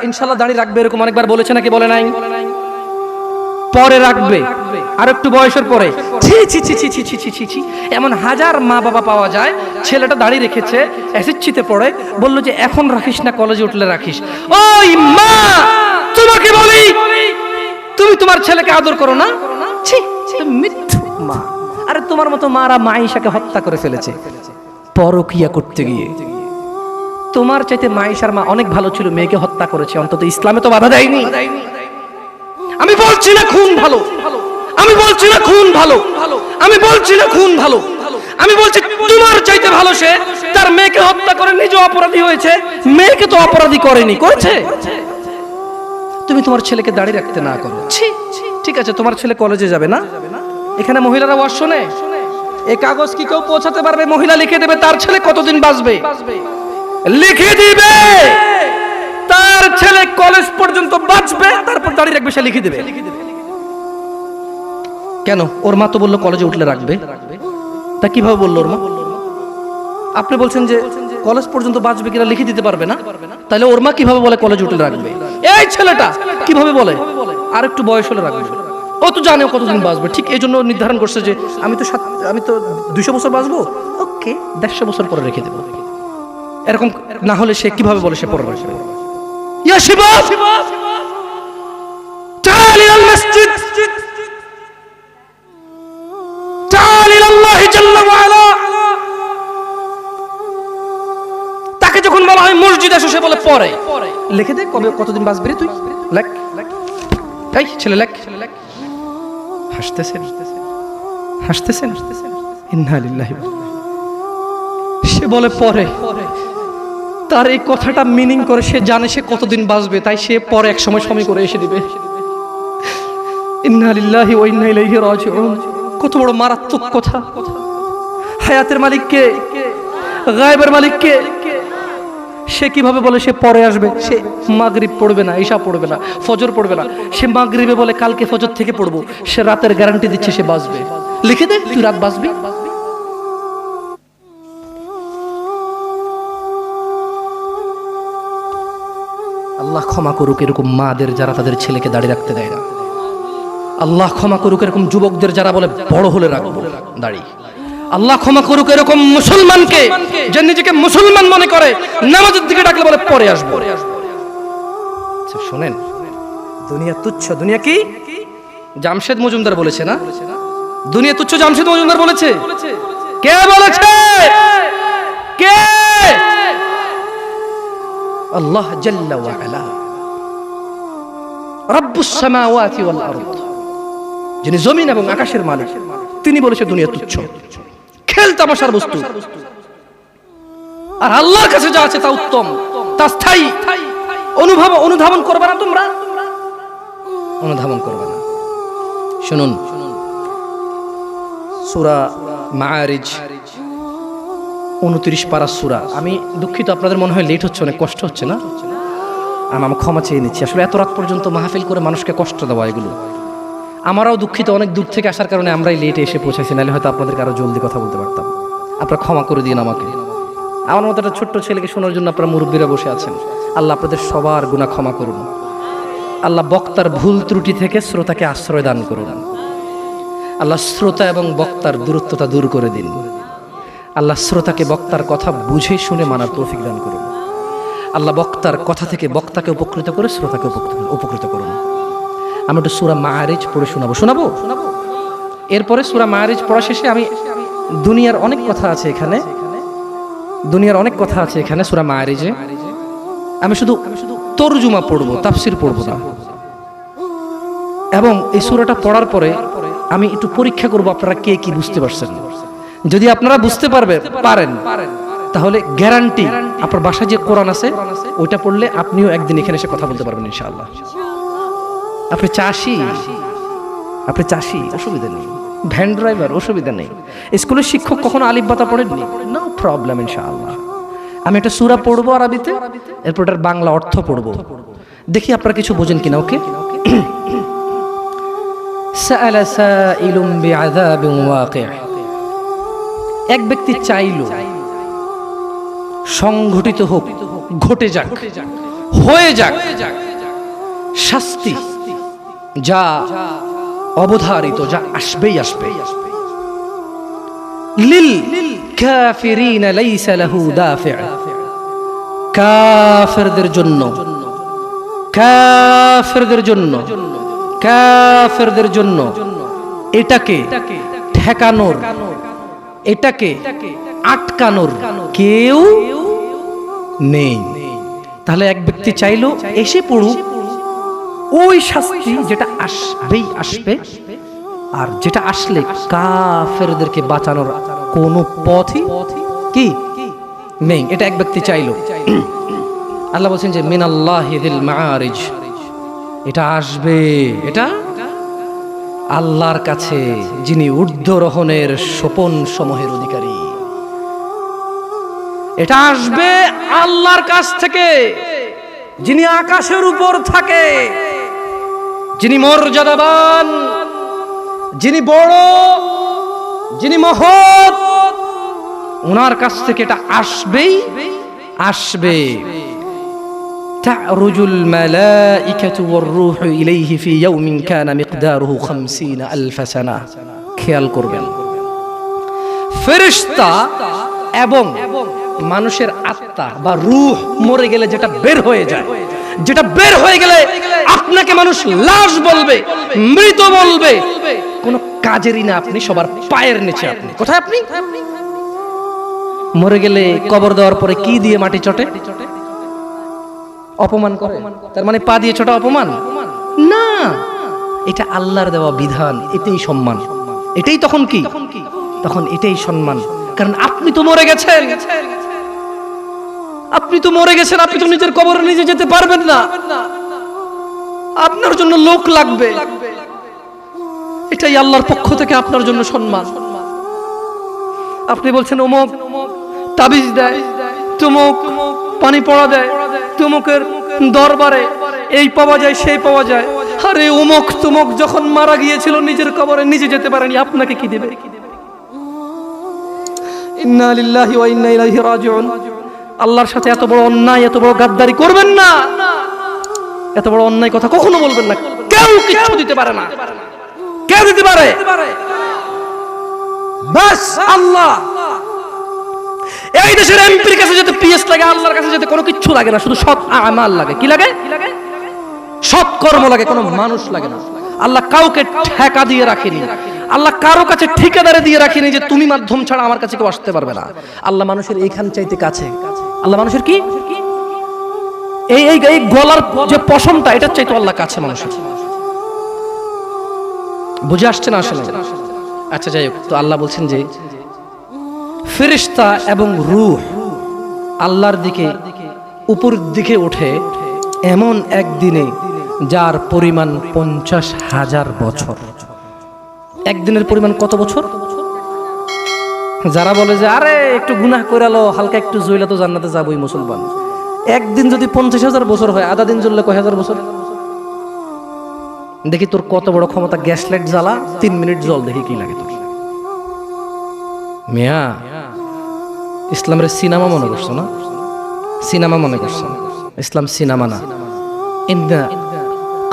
ইনশাআল্লাহ দাড়ি রাখবে এরকম অনেকবার বলেছে নাকি বলে নাই? পরে রাখবে আর একটু বয়সের পরে। ছি ছি ছি ছি ছি ছি ছি ছি ছি, এমন হাজার মা বাবা পাওয়া যায়, ছেলেটা দাড়ি রেখেছে, এসএসসিতে পড়ে, বললো যে এখন রাখিস না, কলেজে উঠলে রাখিস। ওই মা, তোমাকে বলি, তুমি তোমার ছেলেকে আদর করো না? ছি, মিথ্যু মা। আরে তোমার মতো মারা মাইশাকে হত্যা করে ফেলেছে পরকিয়া করতে গিয়ে। তোমার চাইতে মাইশার মা অনেক ভালো ছিল, মেয়েকে হত্যা করেছে, অন্তত ইসলামে তো বাধা দেয়নি। আমি বলছি না খুন ভালো, আমি বলছি না খুন ভালো, আমি বলছি না খুন ভালো, আমি বলছি তোমার চাইতে ভালো সে তার মেয়েকে হত্যা করে নিজে অপরাধী হয়েছে, মেয়েকে তো অপরাধী করেনি, করেছে। তুমি তোমার ছেলেকে দাঁড়িয়ে রাখতে না করো। ঠিক আছে, তোমার ছেলে কলেজে যাবে না, এখানে মহিলারা ওয়াজ শোনে, এই কাগজ কি কেউ পৌঁছাতে পারবে? মহিলা লিখে দেবে তার ছেলে কতদিন বাঁচবে, লিখে দিবে তার ছেলে কলেজ পর্যন্ত বাঁচবে, তারপর দাঁড়িয়ে রাখবে, সে লিখে দেবে। কেন? ওর মা তো বললো কলেজে উঠলে রাখবে, তা কিভাবে বললো ওর মা? আপনি বলছেন যে কলেজ পর্যন্ত বাঁচবে কিনা লিখে দিতে পারবে না, তাহলে ওর মা কিভাবে বলে কলেজে উঠলে রাখবে? এই ছেলেটা কিভাবে বলে আর একটু বয়স হলে রাখবে? ও তো জানে ও কতদিন বাঁচবে, ঠিক এই জন্য নির্ধারণ করছে যে আমি তো 200 বছর বাঁচবো, ওকে 150 বছর পরে রেখে দেবো। এরকম না হলে সে কিভাবে বলে সে পরে রাখবে? ইয়া শিবাব, তাআল ইলাল মসজিদ, তাআল ইলাল্লাহি জাল্লা ওয়া আলা। তাকে যখন বলা হয় মসজিদে এসে, সে বলে পরে। লিখে দে কবে কতদিন বাঁচবি রে তুই, লেখ। এই ছেলে লেখ। হাসতেছেন, হাসতেছেন, ইন্না লিল্লাহি। সে বলে পরে। তার এই কথাটা মিনিং করে সে জানে সে কতদিন বাঁচবে, তাই সে পরে এক সময় করে এসে দিবে। ইন্না লিল্লাহি ওয়া ইন্না ইলাইহি রাজিউন। কত বড় মারাত্মক কথা! হায়াতের মালিক কে? গায়েবের মালিক কে? সে কিভাবে বলে সে পরে আসবে? সে মাগরিব পড়বে না, ঈশা পড়বে না, ফজর পড়বে না, সে মাগরিবে বলে কালকে ফজর থেকে পড়বো, সে রাতের গ্যারান্টি দিচ্ছে সে বাঁচবে। লিখে দে তুই রাত বাঁচবি। আল্লাহ ক্ষমা করুক এরকম মাদের যারা তাদের ছেলেকে দাড়ি রাখতে দেয় না। আল্লাহ ক্ষমা করুক এরকম যুবকদের যারা বলে বড় হলে রাখবো দাড়ি। আল্লাহ ক্ষমা করুক এরকম মুসলমানকে যে নিজেকে মুসলমান মনে করে, নামাজের দিকে ডাকলে বলে পরে আসবো। শোনেন, দুনিয়া তুচ্ছ। দুনিয়া কি? জামশেদ মজুমদার বলেছে না, দুনিয়া তুচ্ছ। জামশেদ মজুমদার বলেছে? কে বলেছে? কে? আল্লাহ জাল্লা ওয়া আলা, রাব্বুস সামাওয়াতি ওয়াল আরদ, যিনি জমিন এবং আকাশের মালিক, তিনি বলেছে দুনিয়া তুচ্ছ, খেল তামাশার বস্তু। আর আল্লাহর কাছে যা আছে তা উত্তম, তা স্থায়ী। অনুধাবন করবে না তোমরা, অনুধাবন করবে না। শুনুন, সূরা মাআরিজ 29 পারা সূরা। আমি দুঃখিত, আপনাদের মনে হয় লেট হচ্ছে, অনেক কষ্ট হচ্ছে না? আমি ক্ষমা চেয়ে নিচ্ছি। আসলে এত রাত পর্যন্ত মাহফিল করে মানুষকে কষ্ট দেওয়া, এগুলো আমারও দুঃখিত। অনেক দূর থেকে আসার কারণে আমরাই লেটে এসে পৌঁছাইছি, নাহলে হয়তো আপনাদেরকে আরো জলদি কথা বলতে পারতাম। আপনারা ক্ষমা করে দিন আমাকে। আমার মতো একটা ছোট্ট ছেলেকে শোনার জন্য আপনারা মুরব্বীরা বসে আছেন। আল্লাহ আপনাদের সবার গুনাহ ক্ষমা করুন। আল্লাহ বক্তার ভুল ত্রুটি থেকে শ্রোতাকে আশ্রয় দান করুন। আল্লাহ শ্রোতা এবং বক্তার দূরত্বতা দূর করে দিন। আল্লাহ শ্রোতাকে বক্তার কথা বুঝে শুনে মানার তৌফিক দান করুন। আল্লাহ বক্তার কথা থেকে বক্তাকে উপকৃত করে শ্রোতাকে উপকৃত করুন। আমি একটু সূরা মাআরিজ পড়ে শোনাবো। এরপরে সূরা মাআরিজ পড়া শেষে আমি দুনিয়ার অনেক কথা আছে এখানে, সূরা মাআরিজে আমি শুধু তরজুমা পড়বো, তাফসির পড়বো না। এবং এই সূরাটা পড়ার পরে আমি একটু পরীক্ষা করব আপনারা কে কি বুঝতে পারছেন। যদি আপনারা বুঝতে পারেন তাহলে গ্যারান্টি আপনার বাসায় যে কোরআন আছে ওইটা পড়লে আপনিও একদিন এখানে এসে কথা বলতে পারবেন ইনশাআল্লাহ। আপনি চাষি অসুবিধা নেই, ভ্যান ড্রাইভার অসুবিধা নেই, স্কুলের শিক্ষক কখনো আলিফ বাতা পড়েননি, নো প্রবলেম ইনশাআল্লাহ। আমি একটা সূরা পড়বো আরবিতে, এরপর এটার বাংলা অর্থ পড়বো, দেখি আপনারা কিছু বোঝেন কিনা। ওকে? সাআলা সাইলুম বিআযাবিন ওয়াকি'। এক ব্যক্তি চাইল সংঘটিত হোক, ঘটে যাক, হয়ে যাক শাস্তি যা অবধারিত, যা আসবেই আসবে। লিল কাফিরিন লাইসা লাহু দাফি', কাফেরদের জন্য, কাফেরদের জন্য, কাফেরদের জন্য এটাকে ঠেকানোর, এটাকে আটকানোর কেউ নেই। তাহলে এক ব্যক্তি চাইলো এসে পড়ুক ওই শাস্তি যেটা আসবেই আসবে, আর যেটা আসলে কাফেরদেরকে বাঁচানোর কোনো পথই কি নেই, এটা এক ব্যক্তি চাইলো। আল্লাহ বলছেন যে মিনাল্লাহি যিল মাআরিজ, এটা আসবে, এটা আল্লাহর কাছে যিনি ঊর্ধ্বরোহণের সোপন সমূহের অধিকারী, এটা আসবে আল্লাহর কাছ থেকে যিনি আকাশের উপর থাকে, যিনি মর্যাদাবান, যিনি বড়, যিনি মহৎ, ওনার কাছ থেকে এটা আসবেই আসবে। তা'রুজুল মালাইকাতু ওয়ার রূহু ইলাইহি ফি ইয়াউমিন কানা মিকদারুহু 50 আলফ সানা। খেয়াল করবেন, ফেরেশতা এবং মানুষের আত্মা বা রূহ মরে গেলে যেটা বের হয়ে যায়, যেটা বের হয়ে গেলে আপনাকে মানুষ লাশ বলবে, মৃত বলবে, কোন কাজেরই না। আপনি সবার পায়ের নিচে, আপনি কোথায়? আপনি মরে গেলে কবর দেওয়ার পরে কি দিয়ে মাটি চটে? অপমান করে, তার মানে পা দিয়ে ছোটা অপমান না, এটা আল্লাহর দেওয়া বিধান, এটাই সম্মান, এটাই তখন কি, তখন এটাই সম্মান। কারণ আপনি তো মরে গেছেন, আপনি তো মরে গেছেন, আপনি তো নিজের কবরে নিজে যেতে পারবেন না, আপনার জন্য লোক লাগবে, এটাই আল্লাহর পক্ষ থেকে আপনার জন্য সম্মান। আপনি বলছেন অমুক তাবিজ দেয়, তমুক পানি পড়া দেয়, তমুকের দরবারে এই পাওয়া যায় সেই পাওয়া যায়। আরে অমুক তমুক যখন মারা গিয়েছিল নিজের কবরে নিজে যেতে পারেনি, আপনাকে কি দেবে? ইন্না লিল্লাহি ওয়া ইন্না ইলাইহি রাজিউন। আল্লাহর সাথে এত বড় অন্যায়, এত বড় গাদ্দারি করবেন না, এত বড় অন্যায় কথা কখনো বলবেন না। কেউ কিছু দিতে পারে না, কেউ দিতে পারে বাস আল্লাহ। এই দেশের এমপির কাছে যেতে পিএস লাগে, আল্লাহর কাছে যেতে কোনো কিছু লাগে না, শুধু সৎ আমাল লাগে। কি লাগে? সৎ কর্ম লাগে, কোনো মানুষ লাগে না। আল্লাহ কাউকে ঠেকা দিয়ে রাখেনি, আল্লাহ কারো কাছে ঠিকাদারে দিয়ে রাখেনি যে তুমি মাধ্যম ছাড়া আমার কাছে কেউ আসতে পারবে না। আল্লাহ মানুষের এইখান চাইতে কাছে, আল্লাহ মানুষের কি এই এই এই গলার যে পশমটা, এটার চাইতে আল্লাহ কাছে মানুষের। বুঝে আসছে না আসলে? আচ্ছা যাই হোক, তো আল্লাহ বলছেন যে ফেরেশতা এবং রূহ আল্লাহর দিকে উপর দিকে ওঠে এমন একদিনে যার পরিমাণ 50,000 বছর। একদিনের পরিমাণ কত বছর? যারা বলে যে আরে একটু গুনাহ কইরালো, হালকা একটু জইলা তো জান্নাতে যাবই মুসলমান, একদিন যদি 50,000 বছর হয়, আধা দিন জ্বললে কয় হাজার বছর? দেখি তোর কত বড় ক্ষমতা, গ্যাস লাইট জ্বালা 3 মিনিট জল, দেখি কি লাগে তোর। মিয়া ইসলামের সিনেমা মনে করছো না? সিনেমা মনে করছো? ইসলাম সিনেমা না। ইন্না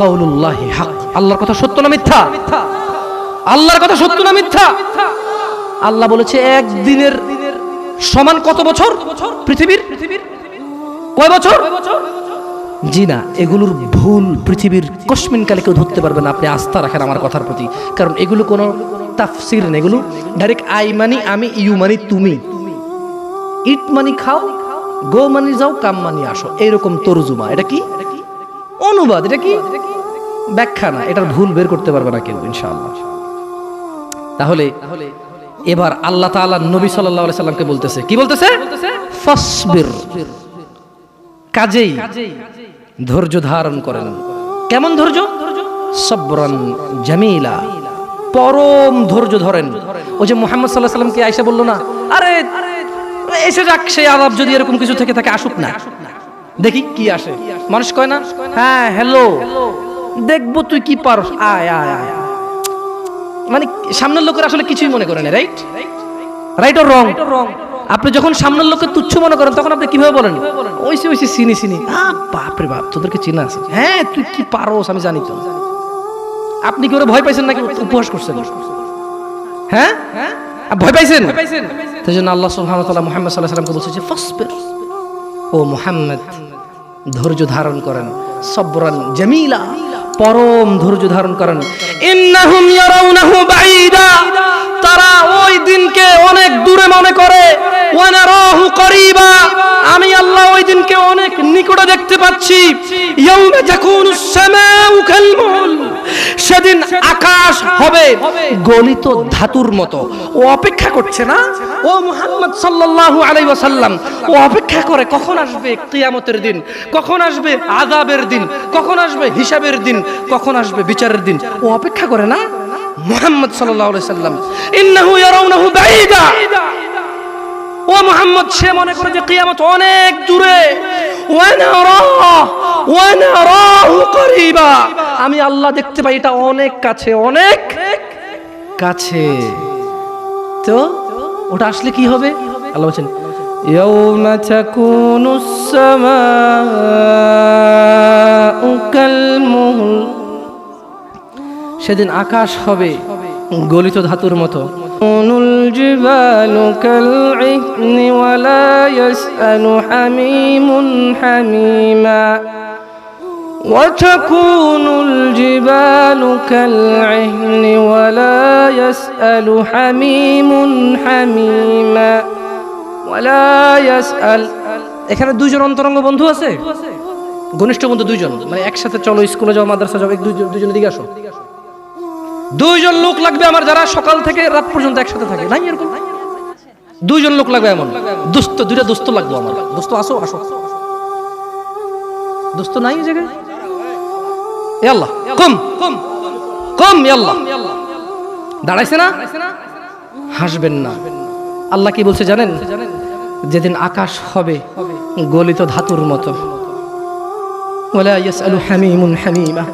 কাউলুল্লাহি হক, আল্লাহর কথা সত্য না মিথ্যা? আল্লাহর কথা সত্য না মিথ্যা? আল্লাহ বলেছে একদিনের সমান কত বছর পৃথিবীর? কয় বছর? জি না, এগুলোর ভুল পৃথিবীর কসমিন কালে কেউ ধরতে পারবে না। আপনি আস্থা রাখেন আমার কথার প্রতি, কারণ এগুলো কোনো তাফসির না, এগুলো ডাইরেক্ট আই মানি আমি, ইউ মানি তুমি, ইট মানি খাও, গো মানি যাও, কাম মানি আসো, এইরকম তরজুমা। এটা কি অনুবাদ, এটা কি ব্যাখ্যা না, এটার ভুল বের করতে পারবে না কেউ ইনশাআল্লাহ। তাহলে এবার আল্লাহ তাআলা নবী সাল্লাল্লাহু আলাইহি সাল্লামকে বলতেছে, কি বলতেছে? ফাসবির, কাজেই ধৈর্য ধারণ করেন। কেমন ধৈর্য? সবরান জামিলা, পরম ধৈর্য ধরেন। ওই যে মুহাম্মদ সাল্লাল্লাহু আলাইহি সাল্লামকে আয়েশা বলল না, আরে এসে যাক সেই আযাব, যদি এরকম কিছু থেকে থাকে আসুক না, দেখি কি আসে। মানুষ কয় না, হ্যাঁ হ্যালো দেখবো তুই কি পারস, আয় আয় আয়, মানে সামনের লোকের আসলে কিছুই মনে করে না। Right right or wrong? আপনি যখন সামনের লোককে তুচ্ছ মনে করেন তখন আপনি কিভাবে বলেন, ওইসে ওইসে চিনি বাপরে বাপ তোদেরকে চিনা আছে, হ্যাঁ তুই কি পারোস আমি জানি তো। আপনি কি ওরা ভয় পাইছেন নাকি উপহাস করছেন? হ্যাঁ ভয় পাইছেন? তাই জন্য আল্লাহ সুবহানাহু ওয়া তাআলা মুহাম্মদ সাল্লাল্লাহু আলাইহি ওয়াসাল্লামকে বলছে যে ফাসবির, ও মুহাম্মদ ধৈর্য ধারণ করেন, সবরান জামিলা, পরম ধৈর্য ধারণ করেন। ইন্নাহুম ইয়ারাউনাহু বাঈদা, তারা ওই দিনকে অনেক দূরে মনে করে, ওয়া নারাহু করিবা, আমি আল্লাহ ওই দিনকে অনেক নিকটে দেখতে পাচ্ছি। ইয়াউমা তাকুনুস সামাউ কালমুল, সেদিন আকাশ হবে গলিত ধাতুর মতো। ও অপেক্ষা করছে না, ও মুহাম্মদ সাল্লাল্লাহু আলাইহি ওয়াসাল্লাম, ও অপেক্ষা করে কখন আসবে কিয়ামতের দিন, কখন আসবে আযাবের দিন, কখন আসবে হিসাবের দিন, কখন আসবে বিচারের দিন। ও অপেক্ষা করে না মুহাম্মদ সাল্লাল্লাহু আলাইহি ওয়াসাল্লাম। ইন্নাহু ইয়ারাউনাহু বাঈদা, ও মুহাম্মদ সে মনে করে যে কিয়ামত অনেক দূরে। ওয়া নারাহু করিবা, আমি আল্লাহ দেখতে পাই এটা অনেক কাছে, অনেক কাছে। তো ওটা আসলে কি হবে? আল্লাহ বলেন ইয়াউমা তাকুনুস সামাউ কালমুল, সেদিন আকাশ হবে গলিত ধাতুর মতো। নুল জিবালু কালইহনি ওয়ালা ইয়াসআলু হামিমুন হামিমা, ওয়া তাকুনুল জিবালু কালইহনি ওয়ালা ইয়াসআলু হামিমুন হামিমা, ওয়ালা ইয়াসআল। এখানে দুইজন অন্তরঙ্গ বন্ধু আছে, ঘনিষ্ঠ বন্ধু দুইজন, মানে একসাথে চলো স্কুলে যাও মাদ্রাসা যাও, দুইজন দিকে আসো। দুইজন লোক লাগবে আমার, যারা সকাল থেকে রাত পর্যন্ত একসাথে থাকে, নাই এরকম দুইজন লোক লাগবে এমন দোস্ত, দুইটা দোস্ত লাগবে আমার। দোস্ত আসো আসো, দোস্ত নাই এই জায়গায়? এ আল্লাহ কম কম কম, এ আল্লাহ দাঁড়াইছে না, হাসবেন না। আল্লাহ কি বলছে জানেন? যেদিন আকাশ হবে গলিত ধাতুর মতো, ওয়ালা ইয়াসআলু হামিমুন হামিমা,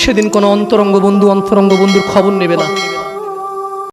সেদিন কোন অন্তরঙ্গ বন্ধুর খবর নেবে না।